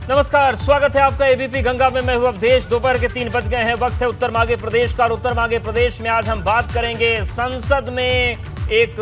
नमस्कार, स्वागत है आपका एबीपी गंगा में। मैं हूं अवधेश। दोपहर के 3 बज गए हैं। वक्त है उत्तर मांगे प्रदेश का। और उत्तर मांगे प्रदेश में आज हम बात करेंगे संसद में एक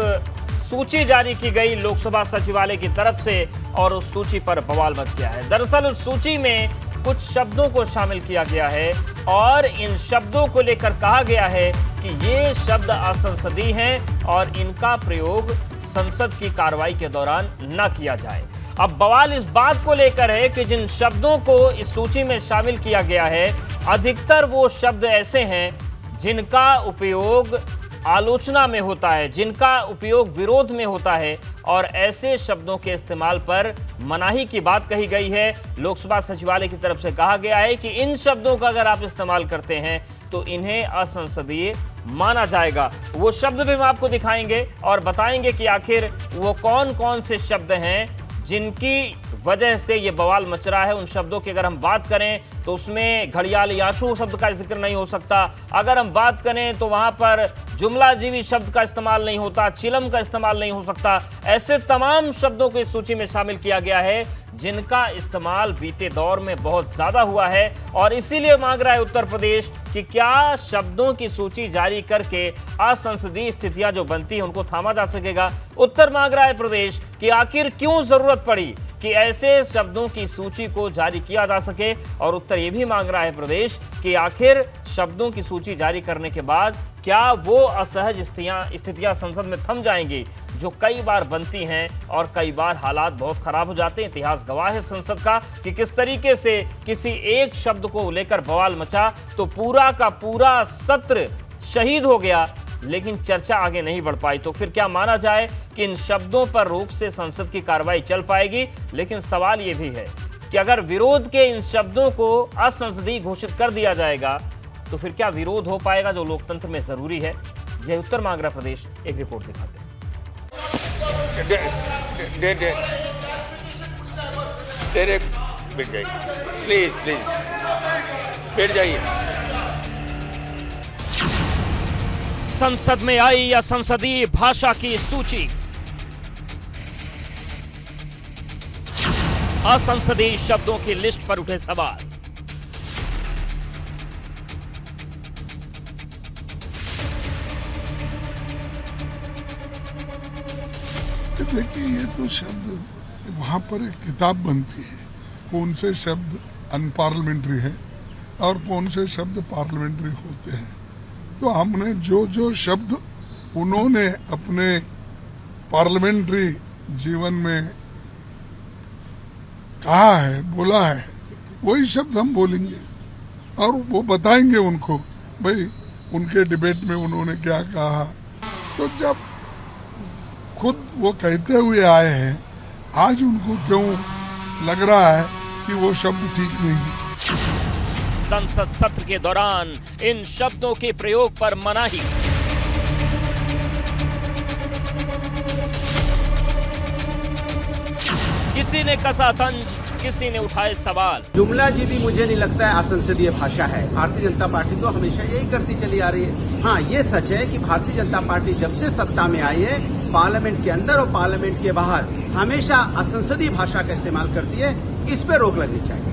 सूची जारी की गई लोकसभा सचिवालय की तरफ से और उस सूची पर बवाल मच गया है। दरअसल उस सूची में कुछ शब्दों को शामिल किया गया है और इन शब्दों को लेकर कहा गया है कि ये शब्द असंसदीय हैं और इनका प्रयोग संसद की कार्रवाई के दौरान न किया जाए। अब बवाल इस बात को लेकर है कि जिन शब्दों को इस सूची में शामिल किया गया है, अधिकतर वो शब्द ऐसे हैं जिनका उपयोग आलोचना में होता है, जिनका उपयोग विरोध में होता है और ऐसे शब्दों के इस्तेमाल पर मनाही की बात कही गई है। लोकसभा सचिवालय की तरफ से कहा गया है कि इन शब्दों का अगर आप इस्तेमाल करते हैं तो इन्हें असंसदीय माना जाएगा। वो शब्द भी हम आपको दिखाएंगे और बताएंगे कि आखिर वो कौन कौन से शब्द हैं जिनकी वजह से ये बवाल मच रहा है। उन शब्दों की अगर हम बात करें तो उसमें घड़ियाल याशु शब्द का जिक्र नहीं हो सकता। अगर हम बात करें तो वहां पर जुमलाजीवी शब्द का इस्तेमाल नहीं होता, चिलम का इस्तेमाल नहीं हो सकता। ऐसे तमाम शब्दों को इस सूची में शामिल किया गया है जिनका इस्तेमाल बीते दौर में बहुत ज्यादा हुआ है और इसीलिए मांग रहा है उत्तर प्रदेश कि क्या शब्दों की सूची जारी करके असंसदीय स्थितियां जो बनती हैं उनको थामा जा सकेगा। उत्तर मांग रहा है प्रदेश कि आखिर क्यों जरूरत पड़ी कि ऐसे शब्दों की सूची को जारी किया जा सके और उत्तर ये भी मांग रहा है प्रदेश कि आखिर शब्दों की सूची जारी करने के बाद क्या वो असहज स्थितियां संसद में थम जाएंगी जो कई बार बनती हैं और कई बार हालात बहुत खराब हो जाते हैं। इतिहास गवाह है संसद का कि किस तरीके से किसी एक शब्द को लेकर बवाल मचा तो पूरा का पूरा सत्र शहीद हो गया, लेकिन चर्चा आगे नहीं बढ़ पाई। तो फिर क्या माना जाए कि इन शब्दों पर रोक से संसद की कार्रवाई चल पाएगी? लेकिन सवाल यह भी है कि अगर विरोध के इन शब्दों को असंसदीय घोषित कर दिया जाएगा तो फिर क्या विरोध हो पाएगा जो लोकतंत्र में जरूरी है? यह उत्तर मांग रहा प्रदेश एक रिपोर्ट दिखाते हैं। प्लीज बैठ जाइए। संसद में आई असंसदीय भाषा की सूची। असंसदीय शब्दों की लिस्ट पर उठे सवाल। देखिए, ये तो शब्द वहां पर एक किताब बनती है, कौन से शब्द अनपार्लियामेंट्री है और कौन से शब्द पार्लियामेंट्री होते हैं। तो हमने जो जो शब्द उन्होंने अपने पार्लियामेंट्री जीवन में कहा है, बोला है, वही शब्द हम बोलेंगे और वो बताएंगे उनको, भाई उनके डिबेट में उन्होंने क्या कहा। तो जब खुद वो कहते हुए आए हैं, आज उनको क्यों लग रहा है कि वो शब्द ठीक नहीं है? संसद सत्र के दौरान इन शब्दों के प्रयोग पर मनाही। किसी ने कसा तंज, किसी ने उठाए सवाल। जुमलाजीवी मुझे नहीं लगता है असंसदीय भाषा है। भारतीय जनता पार्टी तो हमेशा यही करती चली आ रही है। हाँ, ये सच है कि भारतीय जनता पार्टी जब से सत्ता में आई है, पार्लियामेंट के अंदर और पार्लियामेंट के बाहर हमेशा असंसदीय भाषा का इस्तेमाल करती है। इस पे रोक लगनी चाहिए।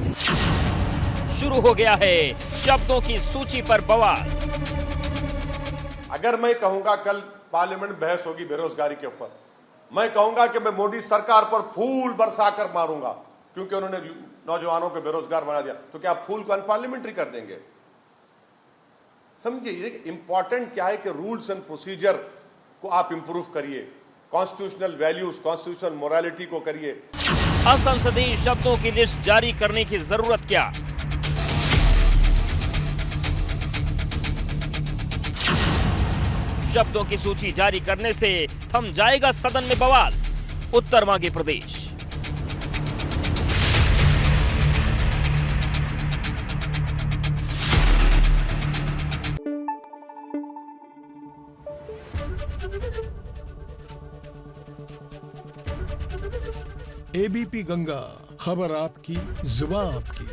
शुरू हो गया है शब्दों की सूची पर बवाल। अगर मैं कहूंगा कल पार्लियामेंट बहस होगी बेरोजगारी के ऊपर, मैं कहूंगा कि मैं मोदी सरकार पर फूल बरसाकर मारूंगा क्योंकि उन्होंने नौजवानों को बेरोजगार बना दिया, तो क्या फूल को अनपार्लियामेंट्री कर देंगे? समझिए, इंपॉर्टेंट क्या है कि रूल्स एंड प्रोसीजर को आप इंप्रूव करिए, कॉन्स्टिट्यूशनल वैल्यूज, कॉन्स्टिट्यूशनल मोरालिटी को करिए। असंसदीय शब्दों की लिस्ट जारी करने की जरूरत क्या? शब्दों की सूची जारी करने से थम जाएगा सदन में बवाल। उत्तर मांगे प्रदेश। एबीपी गंगा, खबर आपकी, जुबान आपकी।